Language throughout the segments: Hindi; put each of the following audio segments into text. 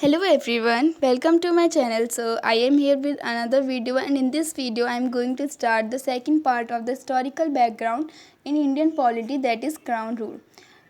Hello everyone, welcome to my channel. So I am here with another video, and in this video I am going to start the second part of the historical background in Indian polity, that is crown rule.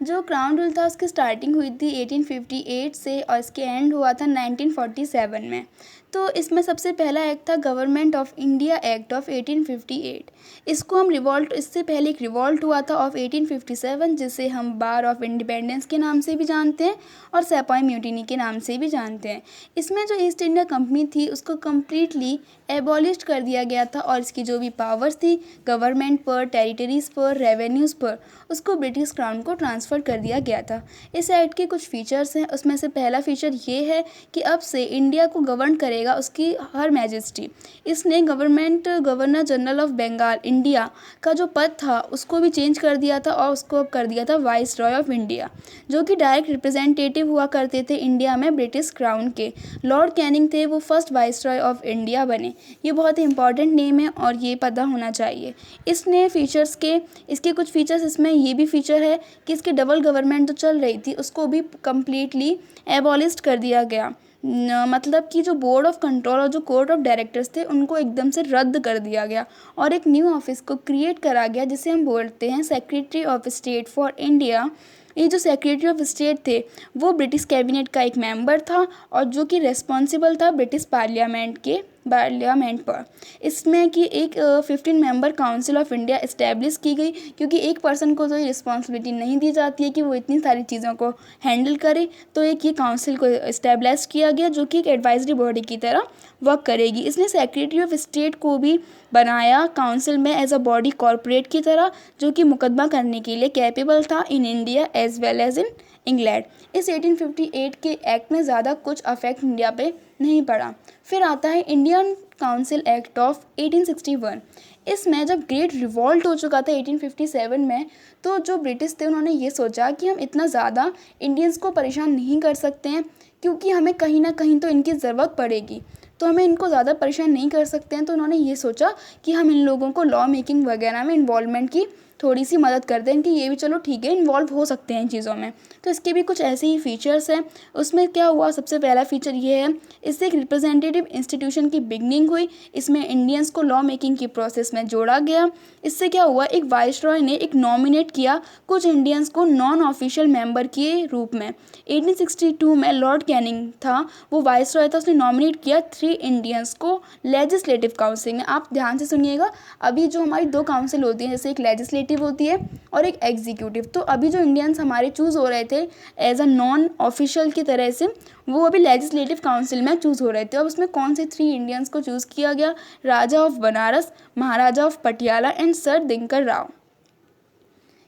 जो क्राउन रूल था उसकी स्टार्टिंग हुई थी 1858 से और इसके एंड हुआ था 1947 में। तो इसमें सबसे पहला एक्ट था government of India act of 1858। इसको हम रिवॉल्ट, इससे पहले एक रिवॉल्ट हुआ था ऑफ 1857 जिसे हम बार ऑफ इंडिपेंडेंस के नाम से भी जानते हैं और सेपॉय म्यूटिनी के नाम से भी जानते हैं। इसमें जो ईस्ट इंडिया कंपनी थी उसको कम्प्लीटली एबॉलिश कर दिया गया था और इसकी जो भी पावर्स थी गवर्नमेंट पर, टेरिटरीज़ पर, रेवेन्यूज़ पर, उसको ब्रिटिश क्राउन को ट्रांसफ़र कर दिया गया था। इस एक्ट के कुछ फीचर्स हैं, उसमें से पहला फीचर ये है कि अब से इंडिया को गवर्न करेगा उसकी हर मैजेस्टी। इसने governor general of Bengal India का जो पद था उसको भी चेंज कर दिया था और उसको अब कर दिया था वाइस रॉय ऑफ इंडिया, जो कि डायरेक्ट रिप्रेजेंटेटिव हुआ करते थे इंडिया में ब्रिटिश क्राउन के। लॉर्ड कैनिंग थे, वो first vice Roy of India बने। ये बहुत ही इंपॉर्टेंट नेम है और ये पता होना चाहिए। इसने फीचर्स के इसके कुछ फीचर्स, इसमें ये भी फीचर है कि इसकी डबल गवर्नमेंट जो चल रही थी उसको भी कम्प्लीटली एबॉलिस्ट कर दिया गया। मतलब कि जो बोर्ड ऑफ कंट्रोल और जो कोर्ट ऑफ डायरेक्टर्स थे उनको एकदम से रद्द कर दिया गया और एक न्यू ऑफिस को क्रिएट करा गया जिसे हम बोलते हैं secretary of state for India. ये जो सेक्रेटरी ऑफ स्टेट थे वो ब्रिटिश कैबिनेट का एक मेंबर था और जो कि रेस्पॉन्सिबल था ब्रिटिश पार्लियामेंट पर। इसमें कि एक 15 member council of India establish की गई, क्योंकि एक पर्सन को तो ये रिस्पॉन्सिबिलिटी नहीं दी जाती है कि वो इतनी सारी चीज़ों को हैंडल करे, तो एक ये काउंसिल को इस्टेब्लिश किया गया जो कि एक एडवाइजरी बॉडी की तरह वर्क करेगी। इसने सेक्रेटरी ऑफ स्टेट को भी बनाया काउंसिल में एज अ बॉडी कॉरपोरेट की तरह, जो कि मुकदमा करने के लिए कैपेबल था in India as well as in England. इस 1858 के एक्ट में ज़्यादा कुछ अफेक्ट इंडिया पे नहीं पड़ा। फिर आता है इंडियन काउंसिल एक्ट ऑफ 1861। इसमें जब ग्रेट रिवॉल्ट हो चुका था 1857 में, तो जो ब्रिटिश थे उन्होंने ये सोचा कि हम इतना ज़्यादा इंडियंस को परेशान नहीं कर सकते हैं, क्योंकि हमें कहीं ना कहीं तो इनकी ज़रूरत पड़ेगी, तो हमें इनको ज़्यादा परेशान नहीं कर सकते हैं। तो उन्होंने ये सोचा कि हम इन लोगों को लॉ मेकिंग वगैरह में इन्वॉल्वमेंट की थोड़ी सी मदद कर दें कि ये भी चलो ठीक है इन्वॉल्व हो सकते हैं इन चीज़ों में। तो इसके भी कुछ ऐसे ही फीचर्स हैं। उसमें क्या हुआ, सबसे पहला फीचर ये है, इससे एक रिप्रेजेंटेटिव इंस्टीट्यूशन की बिगनिंग हुई। इसमें इंडियंस को लॉ मेकिंग की प्रोसेस में जोड़ा गया। इससे क्या हुआ, एक वाइस रॉय ने एक नॉमिनेट किया कुछ इंडियंस को नॉन ऑफिशियल मेंबर के रूप में। 1862 में लॉर्ड कैनिंग था, वो वाइस रॉय था, उसने नॉमिनेट किया 3 इंडियंस को लेजिस्लेटिव काउंसिल में। आप ध्यान से सुनिएगा, अभी जो हमारी 2 काउंसिल होती हैं, जैसे एक लेजिस्लेटिव होती है और एक एग्जीक्यूटिव, तो अभी जो इंडियंस हमारे चूज़ हो रहे थे एज अ नॉन ऑफिशियल की तरह से, वो अभी लेजिस्लेटिव काउंसिल में चूज़ हो रहे थे। अब उसमें कौन से 3 इंडियंस को चूज़ किया गया, Raja of Banaras, Maharaja of Patiala and Sir Dinkar Rao.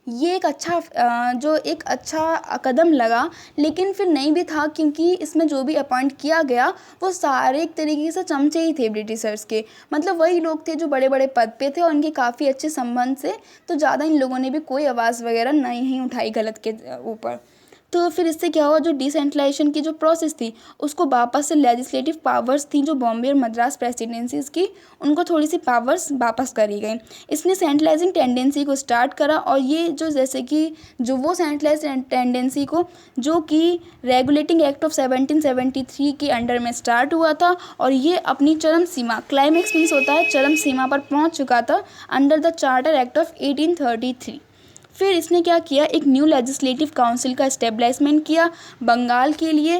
ये एक अच्छा कदम लगा, लेकिन फिर नहीं भी था, क्योंकि इसमें जो भी अपॉइंट किया गया वो सारे एक तरीके से चमचे ही थे ब्रिटिशर्स के। मतलब वही लोग थे जो बड़े बड़े पद पे थे और उनके काफ़ी अच्छे संबंध से, तो ज़्यादा इन लोगों ने भी कोई आवाज़ वगैरह नहीं उठाई गलत के ऊपर। तो फिर इससे क्या हुआ, जो डिसेंट्रलाइजेशन की जो प्रोसेस थी उसको वापस से लेजिस्लेटिव पावर्स थी जो बॉम्बे और मद्रास प्रेसिडेंसीज की, उनको थोड़ी सी पावर्स वापस करी गई। इसने सेंट्रलाइजिंग टेंडेंसी को स्टार्ट करा, और ये जो जैसे कि जो वो सेंट्रलाइज टेंडेंसी को जो कि रेगुलेटिंग एक्ट ऑफ 1773 के अंडर में स्टार्ट हुआ था, और ये अपनी चरम सीमा, क्लाइमेक्स मीन्स होता है चरम सीमा पर पहुंच चुका था under the charter act of 1833। फिर इसने क्या किया, एक न्यू लेजिस्लेटिव काउंसिल का इस्टेब्लिशमेंट किया बंगाल के लिए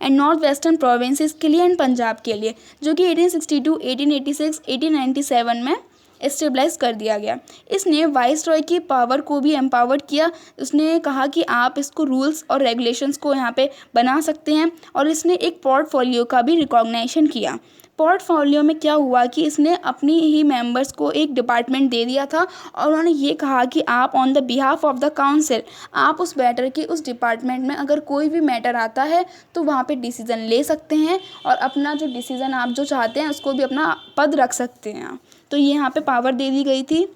एंड नॉर्थ वेस्टर्न प्रोविंसेस के लिए एंड पंजाब के लिए, जो कि 1862, 1886, 1897 में इस्टेब्लिश कर दिया गया। इसने वाइस रॉय की पावर को भी एम्पावर्ड किया। उसने कहा कि आप इसको रूल्स और रेगुलेशंस को यहाँ पे बना सकते हैं, और इसने एक पोर्टफोलियो का भी रिकॉग्निशन किया। पोर्टफोलियो में क्या हुआ कि इसने अपनी ही मेंबर्स को एक डिपार्टमेंट दे दिया था, और उन्होंने ये कहा कि आप on the behalf of the council, आप उस मैटर की उस डिपार्टमेंट में अगर कोई भी मैटर आता है तो वहाँ पे डिसीज़न ले सकते हैं, और अपना जो डिसीज़न आप जो चाहते हैं उसको भी अपना पद रख सकते हैं। तो ये यहाँ पे पावर दे दी गई थी।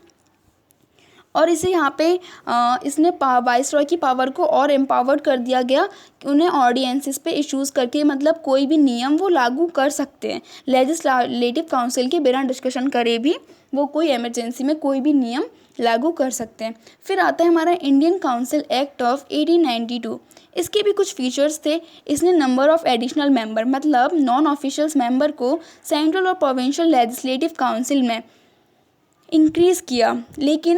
और इसे यहाँ पे इसने वाइस रॉय की पावर को और एम्पावर्ड कर दिया गया कि उन्हें ऑर्डिनेंसेस पे इश्यूज़ करके, मतलब कोई भी नियम वो लागू कर सकते हैं लेजिस्लेटिव काउंसिल के बिना डिस्कशन करे भी, वो कोई इमरजेंसी में कोई भी नियम लागू कर सकते हैं। फिर आता है हमारा इंडियन काउंसिल एक्ट ऑफ 1892। इसके भी कुछ फीचर्स थे। इसने नंबर ऑफ एडिशनल मेंबर मतलब नॉन ऑफिशियल्स मेंबर को सेंट्रल और प्रोविंशियल लेजिस्लेटिव काउंसिल में इंक्रीज़ किया, लेकिन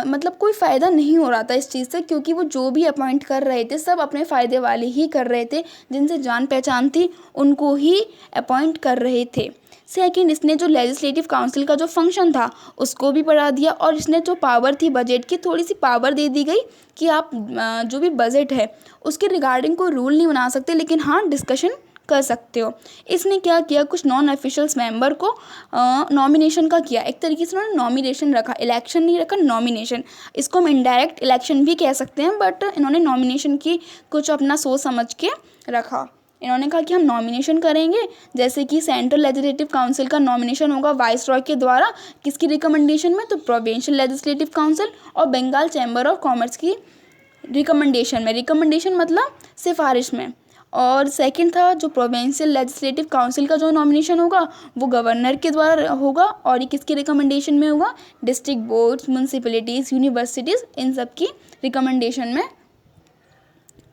मतलब कोई फ़ायदा नहीं हो रहा था इस चीज़ से, क्योंकि वो जो भी अपॉइंट कर रहे थे सब अपने फ़ायदे वाले ही कर रहे थे, जिनसे जान पहचान थी उनको ही अपॉइंट कर रहे थे। सेकंड, इसने जो लेजिस्लेटिव काउंसिल का जो फंक्शन था उसको भी बढ़ा दिया, और इसने जो पावर थी बजट की, थोड़ी सी पावर दे दी गई कि आप जो भी बजट है उसके रिगार्डिंग कोई रूल नहीं बना सकते, लेकिन हाँ डिस्कशन कर सकते हो। इसने क्या किया, कुछ नॉन ऑफिशियल्स मेंबर को नॉमिनेशन का किया। एक तरीके से उन्होंने नॉमिनेशन रखा, इलेक्शन नहीं रखा, नॉमिनेशन। इसको हम इनडायरेक्ट इलेक्शन भी कह सकते हैं, बट इन्होंने नॉमिनेशन की कुछ अपना सोच समझ के रखा। इन्होंने कहा कि हम नॉमिनेशन करेंगे, जैसे कि सेंट्रल लेजिस्लेटिव काउंसिल का नॉमिनेशन होगा वाइस रॉय के द्वारा, किसकी रिकमेंडेशन में, तो प्रोविंशियल लेजिस्लेटिव काउंसिल और बंगाल चैम्बर ऑफ कॉमर्स की रिकमेंडेशन में। रिकमेंडेशन मतलब सिफारिश में। और सेकंड था जो प्रोविंशियल लेजिस्लेटिव काउंसिल का जो नॉमिनेशन होगा वो गवर्नर के द्वारा होगा, और ये किसकी रिकमेंडेशन में होगा, डिस्ट्रिक्ट बोर्ड्स, म्यूनसिपैलिटीज़, यूनिवर्सिटीज़, इन सब की रिकमेंडेशन में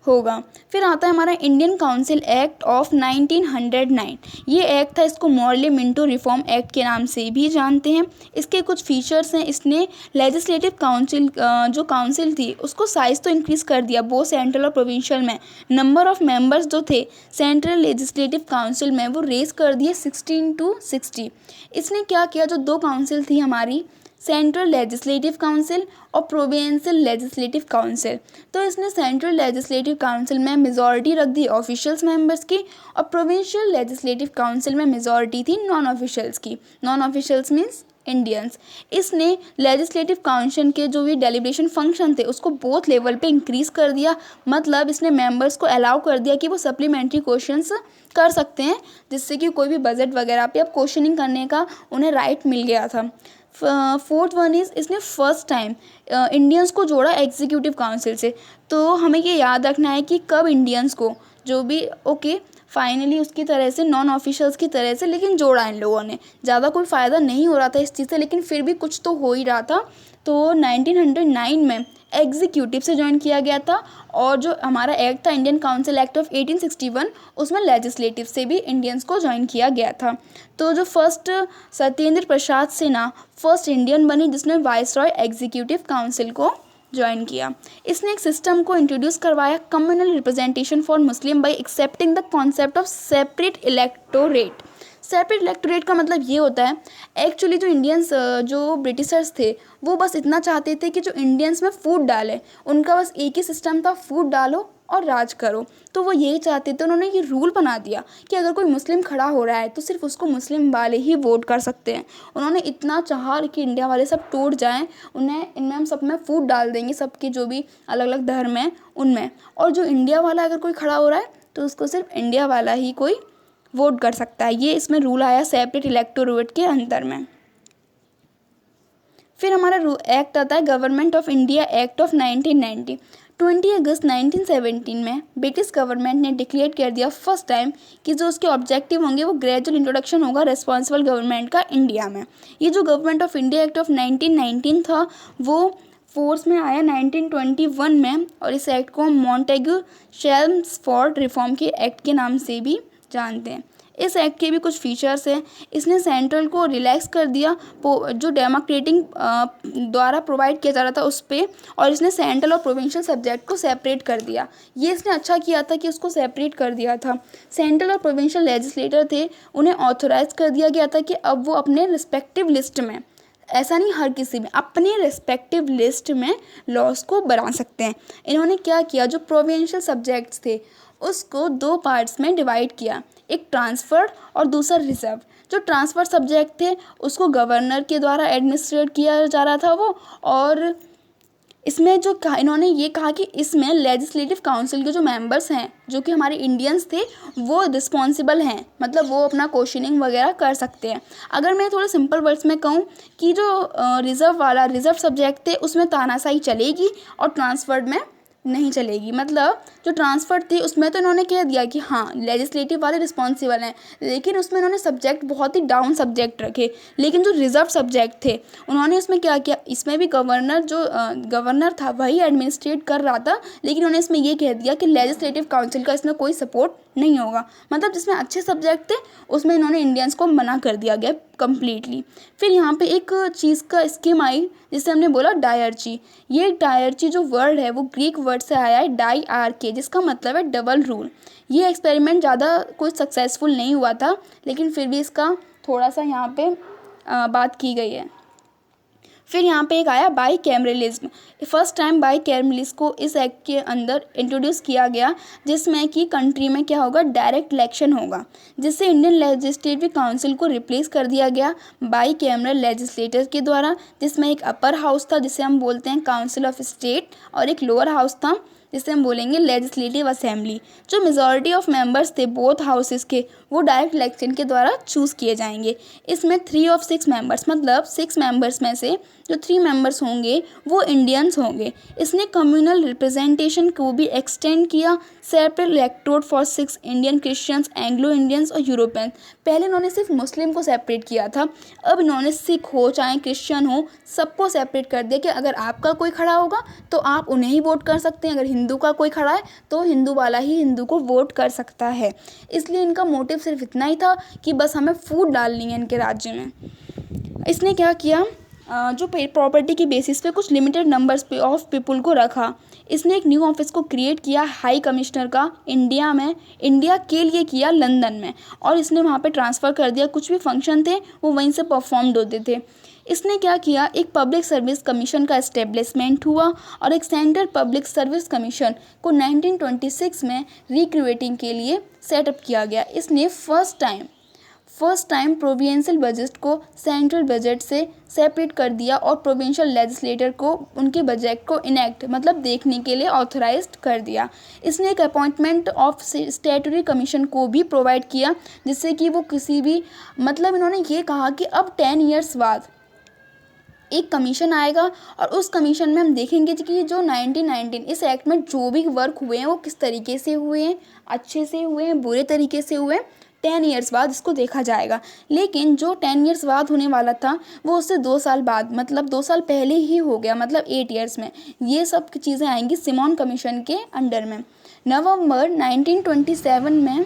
होगा। फिर आता है हमारा इंडियन काउंसिल एक्ट ऑफ 1909। ये एक्ट था, इसको मॉर्ले मिंटो रिफॉर्म एक्ट के नाम से भी जानते हैं। इसके कुछ फीचर्स हैं। इसने लेजिस्लेटिव काउंसिल जो काउंसिल थी उसको साइज़ तो इंक्रीज़ कर दिया, वो सेंट्रल और प्रोविंशियल में। नंबर ऑफ मेंबर्स जो थे सेंट्रल लेजिस्लेटिव काउंसिल में वो रेज कर दिए 16 to 60। इसने क्या किया, जो दो काउंसिल थी हमारी, सेंट्रल लेजिस्लेटिव काउंसिल और प्रोविंशियल लेजिस्लेटिव काउंसिल, तो इसने सेंट्रल लेजिस्लेटिव काउंसिल में मेजॉरिटी रख दी ऑफिशियल्स मेंबर्स की, और प्रोविंशियल लेजिस्लेटिव काउंसिल में मेजॉरिटी थी नॉन ऑफिशियल्स की। Non officials means Indians. इसने लेजिस्लेटिव काउंसिल के जो भी डेलिब्रेशन फंक्शन थे उसको बोथ लेवल पे इंक्रीज़ कर दिया, मतलब इसने मेंबर्स को अलाउ कर दिया कि वो सप्लीमेंट्री क्वेश्चंस कर सकते हैं, जिससे कि कोई भी बजट वगैरह पे अब क्वेश्चनिंग करने का उन्हें राइट मिल गया था। फोर्थ वन इज़, इसने फर्स्ट टाइम इंडियंस को जोड़ा एग्जीक्यूटिव काउंसिल से। तो हमें ये याद रखना है कि कब इंडियंस को जो भी फाइनली उसकी तरह से नॉन ऑफिशियल्स की तरह से, लेकिन जोड़ा इन लोगों ने। ज़्यादा कोई फ़ायदा नहीं हो रहा था इस चीज़ से, लेकिन फिर भी कुछ तो हो ही रहा था। तो 1909 में एग्जीक्यूटिव से ज्वाइन किया गया था, और जो हमारा एक्ट था इंडियन काउंसिल एक्ट ऑफ 1861 उसमें लेजिस्लेटिव से भी इंडियंस को ज्वाइन किया गया था। तो जो first Satyendra Prasad Sinha first Indian बनी जिसने वाइस रॉय एग्जीक्यूटिव काउंसिल को ज्वाइन किया। इसने एक सिस्टम को इंट्रोड्यूस करवाया, communal representation for Muslim bye accepting the concept of separate electorate. Separate electorate का मतलब ये होता है, एक्चुअली जो इंडियंस जो ब्रिटिशर्स थे वो बस इतना चाहते थे कि जो इंडियंस में फूट डालें, उनका बस एक ही सिस्टम था, फूट डालो और राज करो। तो वो यही चाहते थे, उन्होंने ये रूल बना दिया कि अगर कोई मुस्लिम खड़ा हो रहा है तो सिर्फ उसको मुस्लिम वाले ही वोट कर सकते हैं। उन्होंने इतना चाहा कि इंडिया वाले सब टूट जाएं, उन्हें इनमें हम सब में फूट डाल देंगे, सबके जो भी अलग अलग धर्म हैं उनमें, और जो इंडिया वाला अगर कोई खड़ा हो रहा है तो उसको सिर्फ इंडिया वाला ही कोई वोट कर सकता है। ये इसमें रूल आया सेपरेट इलेक्टोरेट के अंदर में। फिर हमारा एक्ट आता है government of India act of 1990। 20 अगस्त 1917 में ब्रिटिश गवर्नमेंट ने डिक्लेयर कर दिया फर्स्ट टाइम कि जो उसके ऑब्जेक्टिव होंगे वो ग्रेजुअल इंट्रोडक्शन होगा रेस्पॉन्सिबल गवर्नमेंट का इंडिया में। ये जो government of India act of 1919 था वो फोर्स में आया 1921 में, और इस एक्ट को हम मॉन्टेग्यू शेल्मस्फोर्ड रिफॉर्म के एक्ट के नाम से भी जानते हैं। इस एक्ट के भी कुछ फीचर्स हैं। इसने सेंट्रल को रिलैक्स कर दिया जो डेमोक्रेटिक द्वारा प्रोवाइड किया जा रहा था उस पर, और इसने सेंट्रल और प्रोविंशियल सब्जेक्ट को सेपरेट कर दिया। ये इसने अच्छा किया था कि उसको सेपरेट कर दिया था। सेंट्रल और प्रोविंशियल लेजिस्लेटर थे, उन्हें ऑथोराइज कर दिया गया था कि अब वो अपने रिस्पेक्टिव लिस्ट में, ऐसा नहीं हर किसी में, अपने रेस्पेक्टिव लिस्ट में लॉस को बना सकते हैं। इन्होंने क्या किया, जो प्रोविंशियल सब्जेक्ट्स थे उसको दो पार्ट्स में डिवाइड किया, एक ट्रांसफर्ड और दूसरा रिजर्व। जो ट्रांसफर सब्जेक्ट थे उसको गवर्नर के द्वारा एडमिनिस्ट्रेट किया जा रहा था वो, और इसमें जो कहा इन्होंने ये कहा कि इसमें लेजिस्लेटिव काउंसिल के जो मेंबर्स हैं जो कि हमारे इंडियंस थे वो रिस्पॉन्सिबल हैं, मतलब वो अपना क्वेश्चनिंग वगैरह कर सकते हैं। अगर मैं थोड़े सिंपल वर्ड्स में कहूँ कि जो रिजर्व सब्जेक्ट थे उसमें तानाशाही चलेगी और ट्रांसफर्ड में नहीं चलेगी। मतलब जो ट्रांसफ़र थी उसमें तो इन्होंने कह दिया कि हाँ लेजिस्लेटिव वाले रिस्पॉन्सिबल हैं, लेकिन उसमें इन्होंने सब्जेक्ट बहुत ही डाउन सब्जेक्ट रखे। लेकिन जो रिजर्व सब्जेक्ट थे उन्होंने उसमें क्या किया, इसमें भी गवर्नर जो गवर्नर था वही एडमिनिस्ट्रेट कर रहा था, लेकिन उन्होंने इसमें ये कह दिया कि लेजिस्लेटिव काउंसिल का इसमें कोई सपोर्ट नहीं होगा। मतलब जिसमें अच्छे सब्जेक्ट थे उसमें इन्होंने इंडियंस को मना कर दिया गया कम्प्लीटली। फिर यहाँ पे एक चीज़ का स्कीम आई जिसे हमने बोला डायरची। ये डायरची जो वर्ड है वो ग्रीक वर्ड से आया है डाई आर के, जिसका मतलब है डबल रूल। ये एक्सपेरिमेंट ज़्यादा कुछ सक्सेसफुल नहीं हुआ था, लेकिन फिर भी इसका थोड़ा सा यहाँ पे बात की गई है। फिर यहाँ पे एक आया by cameralism. First time by cameralism को इस एक्ट के अंदर इंट्रोड्यूस किया गया, जिसमें कि कंट्री में क्या होगा, डायरेक्ट इलेक्शन होगा, जिससे इंडियन लेजिस्लेटिव काउंसिल को रिप्लेस कर दिया गया बाई कैमरल लेजिस्लेटर के द्वारा, जिसमें एक अपर हाउस था जिसे हम बोलते हैं काउंसिल ऑफ स्टेट, और एक लोअर हाउस था जिसे हम बोलेंगे लेजिस्लेटिव असेंबली। जो मेजॉरिटी ऑफ मेंबर्स थे बोथ हाउसेस के वो डायरेक्ट इलेक्शन के द्वारा चूज़ किए जाएंगे। इसमें 3 of 6 मेंबर्स, मतलब 6 मेंबर्स में से जो 3 मेंबर्स होंगे वो इंडियंस होंगे। इसने कम्युनल रिप्रेजेंटेशन को भी एक्सटेंड किया। Separate electorate for 6 Indian Christians, Anglo Indians और यूरोपियन। पहले इन्होंने सिर्फ मुस्लिम को सेपरेट किया था, अब इन्होंने सिख हो चाहे क्रिश्चियन हो सबको सेपरेट कर दिया कि अगर आपका कोई खड़ा होगा तो आप उन्हें ही वोट कर सकते हैं, अगर हिंदू का कोई खड़ा है तो हिंदू वाला ही हिंदू को वोट कर सकता है। इसलिए इनका मोटिव सिर्फ इतना ही था कि बस हमें फूट डालनी है इनके राज्य में। इसने क्या किया, जो प्रॉपर्टी की बेसिस पे कुछ लिमिटेड नंबर्स पे ऑफ पीपल को रखा। इसने एक न्यू ऑफिस को क्रिएट किया हाई कमिश्नर का इंडिया में, इंडिया के लिए किया लंदन में, और इसने वहाँ पे ट्रांसफ़र कर दिया। कुछ भी फंक्शन थे वो वहीं से परफॉर्म्ड होते थे। इसने क्या किया, एक पब्लिक सर्विस कमीशन का इस्टेब्लिशमेंट हुआ और एक सेंट्रल पब्लिक सर्विस कमीशन को 1926 में रिक्रिएटिंग के लिए सेटअप किया गया। इसने फर्स्ट टाइम प्रोविंशियल बजट को सेंट्रल बजट से सेपरेट कर दिया और प्रोविंशियल लेजिस्लेटर को उनके बजट को इनेक्ट मतलब देखने के लिए ऑथराइज्ड कर दिया। इसने एक अपॉइंटमेंट ऑफ स्टैट्यूटरी कमीशन को भी प्रोवाइड किया, जिससे कि वो किसी भी मतलब इन्होंने ये कहा कि अब 10 ईयर्स बाद एक कमीशन आएगा और उस कमीशन में हम देखेंगे कि जो 1919 इस एक्ट में जो भी वर्क हुए हैं वो किस तरीके से हुए हैं, अच्छे से हुए हैं, बुरे तरीके से हुए हैं। 10 ईयर्स बाद इसको देखा जाएगा। लेकिन जो 10 ईयर्स बाद होने वाला था वो उससे 2 साल बाद मतलब 2 साल पहले ही हो गया, मतलब 8 ईयर्स में। ये सब चीज़ें आएंगी सिमोन कमीशन के अंडर में। नवंबर 1927 में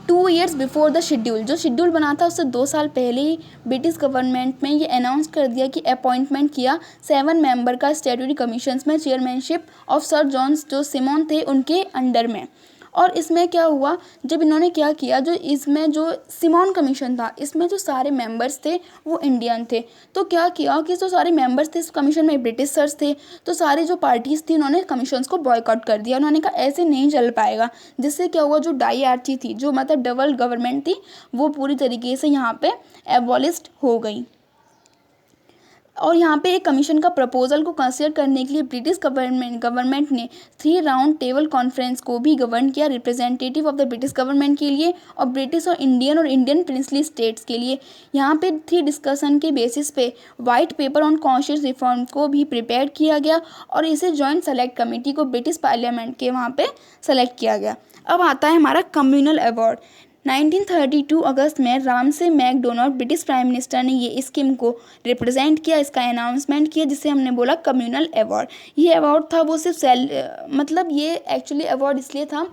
2 ईयर्स बिफोर द शेड्यूल, जो शेड्यूल बना था उससे 2 साल पहले ही ब्रिटिश गवर्नमेंट में ये अनाउंस कर दिया कि अपॉइंटमेंट किया 7 मेंबर का स्टैट्यूटरी कमीशंस में चेयरमैनशिप ऑफ सर जॉन्स जो सिमोन थे उनके अंडर में। और इसमें क्या हुआ, जब इन्होंने क्या किया, जो इसमें जो सिमोन कमीशन था इसमें जो सारे मेंबर्स थे वो इंडियन थे। तो क्या किया कि जो सारे मेंबर्स थे इस कमीशन में ब्रिटिशर्स थे, तो सारी जो पार्टीज़ थी उन्होंने कमीशंस को बॉयकॉट कर दिया। उन्होंने कहा ऐसे नहीं चल पाएगा, जिससे क्या हुआ, जो डाईआरची थी जो मतलब डबल गवर्नमेंट थी वो पूरी तरीके से यहाँ पे एबॉलिश्ड हो गई। और यहाँ पे एक कमीशन का प्रपोजल को कंसिडर करने के लिए ब्रिटिश गवर्नमेंट ने 3 राउंड टेबल कॉन्फ्रेंस को भी गवर्न किया, representative of the British government के लिए और ब्रिटिश और इंडियन प्रिंसली स्टेट्स के लिए। यहाँ पे 3 डिस्कशन के बेसिस पे white paper on constitution reform को भी प्रिपेयर किया गया और इसे जॉइंट सेलेक्ट कमेटी को ब्रिटिश पार्लियामेंट के वहाँ पे सेलेक्ट किया गया। अब आता है हमारा कम्युनल अवार्ड। 1932 अगस्त में Ramsay McDonald British prime minister ने ये स्कीम को रिप्रेजेंट किया, इसका अनाउंसमेंट किया, जिसे हमने बोला कम्युनल अवार्ड। ये अवार्ड था वो सिर्फ मतलब ये एक्चुअली अवार्ड इसलिए था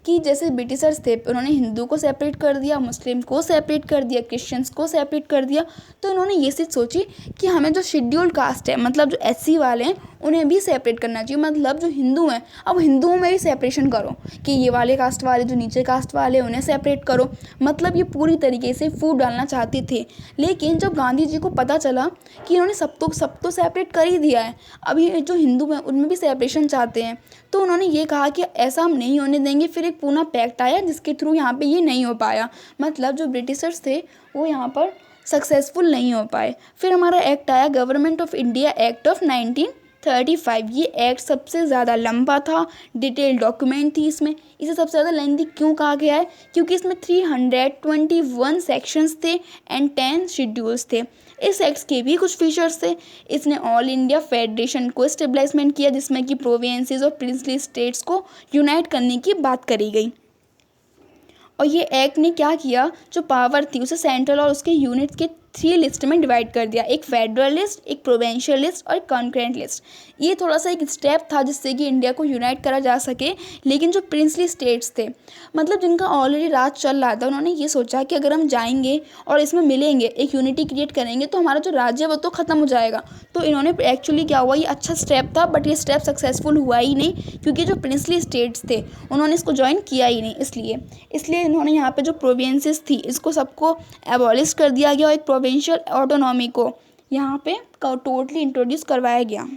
कि जैसे ब्रिटिशर्स थे उन्होंने हिंदू को सेपरेट कर दिया, मुस्लिम को सेपरेट कर दिया, क्रिश्चियंस को सेपरेट कर दिया, तो इन्होंने ये चीज़ सोची कि हमें जो शेड्यूल्ड कास्ट है मतलब जो SC वाले हैं उन्हें भी सेपरेट करना चाहिए। मतलब जो हिंदू हैं अब हिंदुओं में भी सेपरेशन करो कि ये वाले कास्ट वाले जो नीचे कास्ट वाले उन्हें सेपरेट करो। मतलब ये पूरी तरीके से फूट डालना चाहते थे। लेकिन जब गांधी जी को पता चला कि इन्होंने सब तो सेपरेट कर ही दिया है, अब ये जो हिंदू हैं उनमें भी सेपरेशन चाहते हैं, तो उन्होंने ये कहा कि ऐसा हम नहीं होने देंगे। फिर एक पूना पैक्ट आया जिसके थ्रू यहाँ पे ये नहीं हो पाया, मतलब जो ब्रिटिशर्स थे वो यहाँ पर सक्सेसफुल नहीं हो पाए। फिर हमारा एक्ट आया government of India act of 1935। ये एक्ट सबसे ज़्यादा लंबा था, डिटेल डॉक्यूमेंट थी इसमें। इसे सबसे ज़्यादा लेंथी क्यों कहा गया है, क्योंकि इसमें 321 सेक्शंस थे एंड 10 शेड्यूल्स थे। इस एक्ट के भी कुछ फीचर्स थे। इसने ऑल इंडिया फेडरेशन को स्टेबलाइजमेंट किया, जिसमें कि प्रोविंसेस और प्रिंसली स्टेट्स को यूनाइट करने की बात करी गई। और ये एक्ट ने क्या किया, जो पावर थी उसे सेंट्रल और उसके यूनिट्स के 3 लिस्ट में डिवाइड कर दिया, एक फेडरल लिस्ट, एक प्रोविंशियल लिस्ट और एक कॉन्करेंट लिस्ट। ये थोड़ा सा एक स्टेप था जिससे कि इंडिया को यूनाइट करा जा सके। लेकिन जो प्रिंसली स्टेट्स थे, मतलब जिनका ऑलरेडी राज चल रहा था, उन्होंने ये सोचा कि अगर हम जाएंगे और इसमें मिलेंगे, एक यूनिटी क्रिएट करेंगे, तो हमारा जो राज्य है वो तो ख़त्म हो जाएगा। तो इन्होंने एक्चुअली क्या हुआ, ये अच्छा स्टेप था, बट ये स्टेप सक्सेसफुल हुआ ही नहीं, क्योंकि जो प्रिंसली स्टेट्स थे उन्होंने इसको ज्वाइन किया ही नहीं। इसलिए इन्होंने यहाँ पे जो प्रोविंसेस थी इसको सबको एबॉलिश कर दिया गया और एक प्रोविंशियल ऑटोनॉमी को यहाँ पे टोटली इंट्रोड्यूस करवाया गया।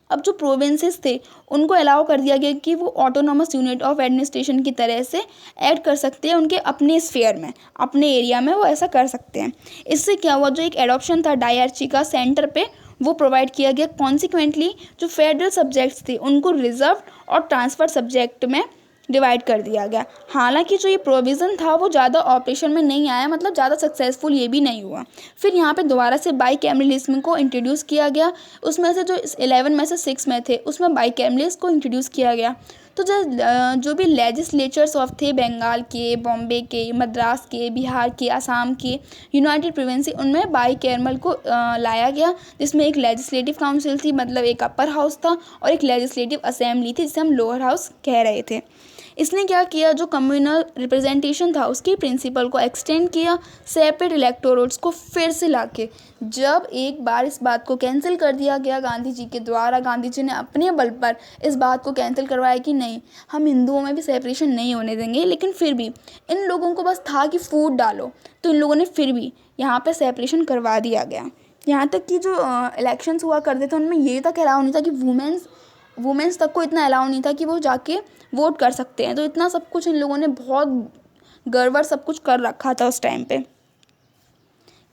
अब जो प्रोविंसेस थे उनको अलाउ कर दिया गया कि वो ऑटोनॉमस यूनिट ऑफ एडमिनिस्ट्रेशन की तरह से ऐड कर सकते हैं उनके अपने स्फीयर में, अपने एरिया में वो ऐसा कर सकते हैं। इससे क्या हुआ, जो एक एडॉप्शन था डायरची का सेंटर पे, वो प्रोवाइड किया गया। कॉन्सिक्वेंटली जो फेडरल सब्जेक्ट्स थे उनको रिजर्व और ट्रांसफर सब्जेक्ट में डिवाइड कर दिया गया। हालांकि जो ये प्रोविज़न था वो ज़्यादा ऑपरेशन में नहीं आया, मतलब ज़्यादा सक्सेसफुल ये भी नहीं हुआ। फिर यहाँ पे दोबारा से बाईकैमरलिज्म को इंट्रोड्यूस किया गया। उसमें से जो 11 में से 6 में थे उसमें बाईकैमरलिज्म को इंट्रोड्यूस किया गया। तो जो भी लेजिस्लेचर्स ऑफ थे, बंगाल के, बॉम्बे के, मद्रास के, बिहार के, असम के, यूनाइटेड प्रोविंस, उनमें बाईकैमरल को लाया गया, जिसमें एक लेजिस्लेटिव काउंसिल थी, मतलब एक अपर हाउस था, और एक लेजिस्लेटिव असेंबली थी जिसे हम लोअर हाउस कह रहे थे। इसने क्या किया, जो कम्युनल रिप्रेजेंटेशन था उसकी प्रिंसिपल को एक्सटेंड किया, सेपरेट इलेक्टोरेट्स को फिर से लाके। जब एक बार इस बात को कैंसिल कर दिया गया गांधी जी के द्वारा, गांधी जी ने अपने बल पर इस बात को कैंसिल करवाया कि नहीं, हम हिंदुओं में भी सेपरेशन नहीं होने देंगे। लेकिन फिर भी इन लोगों को बस था कि फूट डालो, तो इन लोगों ने फिर भी यहाँ पर सेपरेशन करवा दिया गया। यहाँ तक कि जो इलेक्शंस हुआ करते थे उनमें ये तक अलाउ नहीं था कि वुमेन्स तक को इतना अलाउ नहीं था कि वो जाके वोट कर सकते हैं। तो इतना सब कुछ इन लोगों ने बहुत गड़बड़ सब कुछ कर रखा था उस टाइम पे।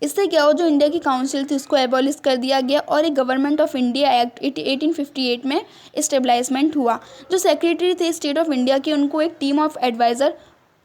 इससे क्या हो, जो इंडिया की काउंसिल थी उसको एबॉलिश कर दिया गया और एक गवर्नमेंट ऑफ इंडिया एक्ट 1858 में इस्टेब्लिशमेंट हुआ। जो सेक्रेटरी थे स्टेट ऑफ इंडिया के, उनको एक टीम ऑफ एडवाइज़र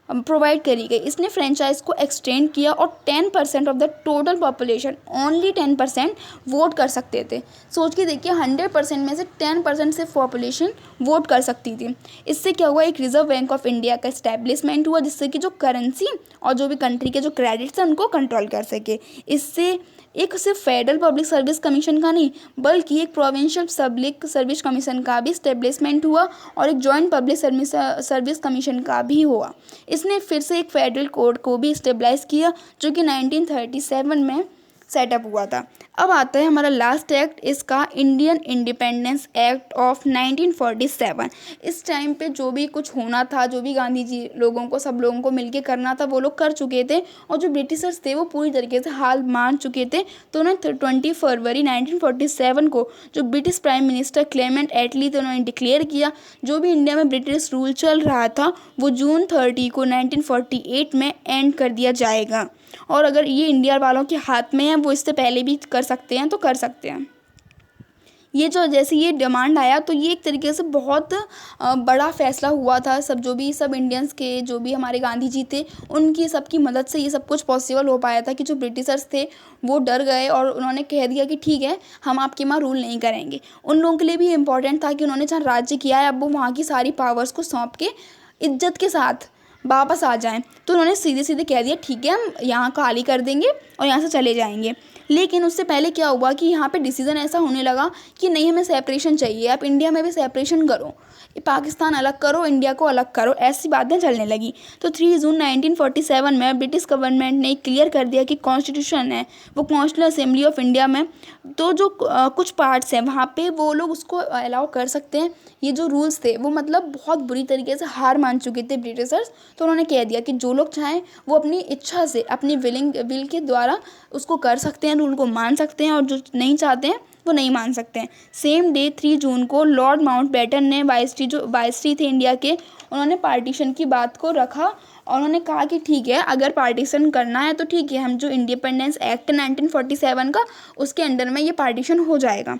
प्रोवाइड करी गई। इसने फ्रेंचाइज को एक्सटेंड किया और 10% of the total population, only 10% vote कर सकते थे। सोच के देखिए, 100% में से 10% से पॉपुलेशन वोट कर सकती थी। इससे क्या हुआ, एक रिजर्व बैंक ऑफ इंडिया का इस्टेब्लिशमेंट हुआ, जिससे कि जो करेंसी और जो भी कंट्री के जो क्रेडिट्स हैं उनको कंट्रोल कर सके। इससे एक सिर्फ फेडरल पब्लिक सर्विस कमीशन का नहीं, बल्कि एक प्रोविंशियल पब्लिक सर्विस कमीशन का भी इस्टेब्लिशमेंट हुआ और एक जॉइंट पब्लिक सर्विस कमीशन का भी हुआ। इसने फिर से एक फेडरल कोड को भी इस्टेब्लाइज किया, जो कि 1937 में सेटअप हुआ था। अब आता है हमारा लास्ट एक्ट, इसका इंडियन इंडिपेंडेंस एक्ट ऑफ 1947। इस टाइम पे जो भी कुछ होना था, जो भी गांधी जी लोगों को, सब लोगों को मिलके करना था, वो लोग कर चुके थे, और जो ब्रिटिशर्स थे वो पूरी तरीके से हार मान चुके थे। तो उन्हें 20 फरवरी 1947 को जो ब्रिटिश प्राइम मिनिस्टर क्लेमेंट एटली थे, उन्होंने डिक्लेयर किया जो भी इंडिया में ब्रिटिश रूल चल रहा था वो जून 30 को 1948 में एंड कर दिया जाएगा। और अगर ये इंडिया वालों के हाथ में है, वो इससे पहले भी कर सकते हैं, तो कर सकते हैं। ये जो जैसे ये डिमांड आया, तो ये एक तरीके से बहुत बड़ा फैसला हुआ था। सब इंडियंस के, जो भी हमारे गांधी जी थे, उनकी सबकी मदद से ये सब कुछ पॉसिबल हो पाया था कि जो ब्रिटिशर्स थे वो डर गए और उन्होंने कह दिया कि ठीक है, हम आपके वहाँ रूल नहीं करेंगे। उन लोगों के लिए भी इम्पोर्टेंट था कि उन्होंने जहाँ राज्य किया है, अब वो वहाँ की सारी पावर्स को सौंप के इज्जत के साथ वापस आ जाएं। तो उन्होंने सीधे सीधे कह दिया ठीक है, हम यहाँ खाली कर देंगे और यहाँ से चले जाएंगे। लेकिन उससे पहले क्या हुआ कि यहाँ पे डिसीज़न ऐसा होने लगा कि नहीं, हमें सेपरेशन चाहिए, आप इंडिया में भी सेपरेशन करो, पाकिस्तान अलग करो, इंडिया को अलग करो, ऐसी बातें चलने लगी। तो 3 जून 1947 में ब्रिटिश गवर्नमेंट ने क्लियर कर दिया कि कॉन्स्टिट्यूशन है वो कॉन्स्टिट्यूशनल असेंबली ऑफ इंडिया में, तो जो कुछ पार्ट्स हैं वहाँ पे वो लोग उसको अलाउ कर सकते हैं। ये जो रूल्स थे वो मतलब बहुत बुरी तरीके से हार मान चुके थे ब्रिटिशर्स, तो उन्होंने कह दिया कि जो लोग चाहें वो अपनी इच्छा से, अपनी विल के द्वारा उसको कर सकते हैं, रूल को मान सकते हैं, और जो नहीं चाहते हैं वो नहीं मान सकते हैं। सेम डे 3 जून को लॉर्ड माउंटबेटन ने वाइसरॉय थे इंडिया के, उन्होंने पार्टीशन की बात को रखा और उन्होंने कहा कि ठीक है, अगर पार्टीशन करना है तो ठीक है, हम जो इंडिपेंडेंस एक्ट 1947 का, उसके अंडर में ये पार्टीशन हो जाएगा।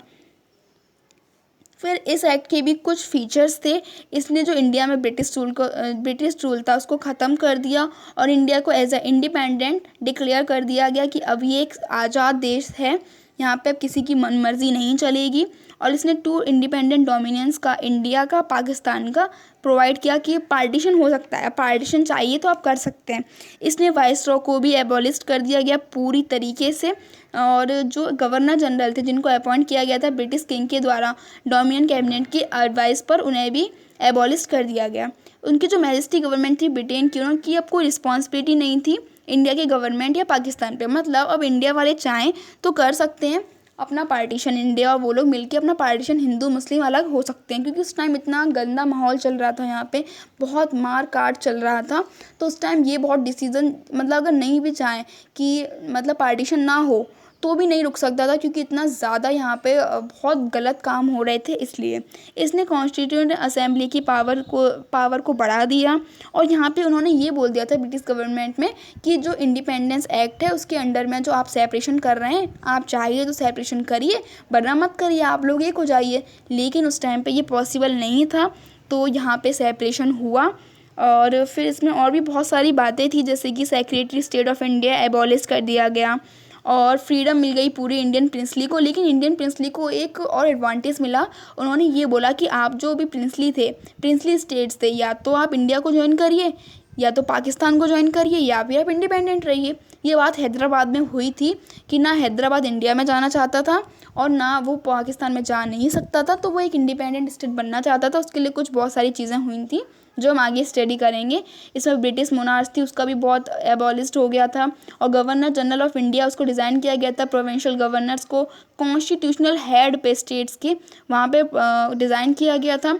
फिर इस एक्ट के भी कुछ फीचर्स थे। इसने जो इंडिया में ब्रिटिश रूल था उसको ख़त्म कर दिया और इंडिया को एज ए इंडिपेंडेंट डिक्लेयर कर दिया गया कि अब ये एक आज़ाद देश है, यहाँ पे अब किसी की मनमर्जी नहीं चलेगी। और इसने टू इंडिपेंडेंट डोमिनियंस का, इंडिया का, पाकिस्तान का, प्रोवाइड किया कि पार्टीशन हो सकता है, पार्टीशन चाहिए तो आप कर सकते हैं। इसने वाइसरॉय को भी एबॉलिश कर दिया गया पूरी तरीके से। और जो गवर्नर जनरल थे जिनको अपॉइंट किया गया था ब्रिटिश किंग के द्वारा डोमिनियन कैबिनेट की एडवाइस पर, उन्हें भी एबॉलिश कर दिया गया। उनकी जो मैजेस्टी गवर्नमेंट थी ब्रिटेन की, उनकी अब कोई रिस्पॉन्सिबिलिटी नहीं थी इंडिया के गवर्नमेंट या पाकिस्तान पे। मतलब अब इंडिया वाले चाहें तो कर सकते हैं अपना पार्टीशन, इंडिया और वो लोग मिलके अपना पार्टीशन हिंदू मुस्लिम अलग हो सकते हैं, क्योंकि उस टाइम इतना गंदा माहौल चल रहा था, यहाँ पे बहुत मार काट चल रहा था। तो उस टाइम ये बहुत डिसीजन, मतलब अगर नहीं भी चाहें कि मतलब पार्टीशन ना हो तो भी नहीं रुक सकता था, क्योंकि इतना ज़्यादा यहाँ पे बहुत गलत काम हो रहे थे। इसलिए इसने कॉन्स्टिट्यूएंट असेंबली की पावर को बढ़ा दिया। और यहाँ पे उन्होंने ये बोल दिया था ब्रिटिश गवर्नमेंट में कि जो इंडिपेंडेंस एक्ट है उसके अंडर में जो आप सेपरेशन कर रहे हैं, आप चाहिए तो सेपरेशन करिए, वरना मत करिए, आप लोग एक हो जाइए। लेकिन उस टाइम पे ये पॉसिबल नहीं था, तो यहाँ पे सेपरेशन हुआ। और फिर इसमें और भी बहुत सारी बातें थी, जैसे कि secretary state of India abolish कर दिया गया और फ्रीडम मिल गई पूरी इंडियन प्रिंसली को। लेकिन इंडियन प्रिंसली को एक और एडवांटेज मिला, उन्होंने ये बोला कि आप जो भी प्रिंसली स्टेट्स थे, या तो आप इंडिया को ज्वाइन करिए, या तो पाकिस्तान को ज्वाइन करिए, या फिर आप इंडिपेंडेंट रहिए। ये बात हैदराबाद में हुई थी कि ना हैदराबाद इंडिया में जाना चाहता था और ना वो पाकिस्तान में जा नहीं सकता था, तो वो एक इंडिपेंडेंट स्टेट बनना चाहता था। उसके लिए कुछ बहुत सारी चीज़ें हुई थी जो हम आगे स्टडी करेंगे। इसमें ब्रिटिश मोनार्च थी, उसका भी बहुत एबॉलिश्ड हो गया था। और गवर्नर जनरल ऑफ इंडिया, उसको डिज़ाइन किया गया था प्रोविंशियल गवर्नर्स को कॉन्स्टिट्यूशनल हेड पे स्टेट्स के, वहाँ पे डिज़ाइन किया गया था।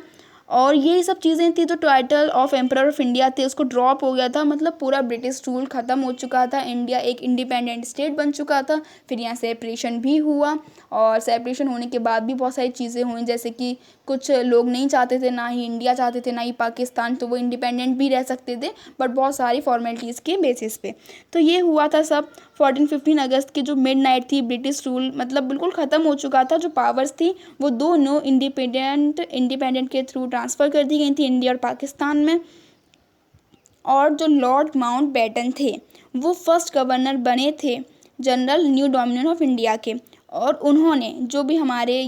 और यही सब चीज़ें थी। जो title of emperor of India थे उसको ड्रॉप हो गया था, मतलब पूरा ब्रिटिश रूल ख़त्म हो चुका था, इंडिया एक इंडिपेंडेंट स्टेट बन चुका था। फिर यहाँ सेपरेशन भी हुआ, और सेपरेशन होने के बाद भी बहुत सारी चीज़ें हुई, जैसे कि कुछ लोग नहीं चाहते थे, ना ही इंडिया चाहते थे, ना ही पाकिस्तान, तो वो इंडिपेंडेंट भी रह सकते थे, बट बहुत सारी फॉर्मेलिटीज़ के बेसिस पे। तो ये हुआ था सब। 14-15 अगस्त की जो मिडनाइट थी, ब्रिटिश रूल मतलब बिल्कुल ख़त्म हो चुका था। जो पावर्स थी वो दो नो इंडिपेंडेंट के थ्रू ट्रांसफ़र कर दी गई थी इंडिया और पाकिस्तान में। और जो लॉर्ड माउंटबेटन थे वो फर्स्ट गवर्नर बने थे general new dominion of India के। और उन्होंने जो भी हमारे ये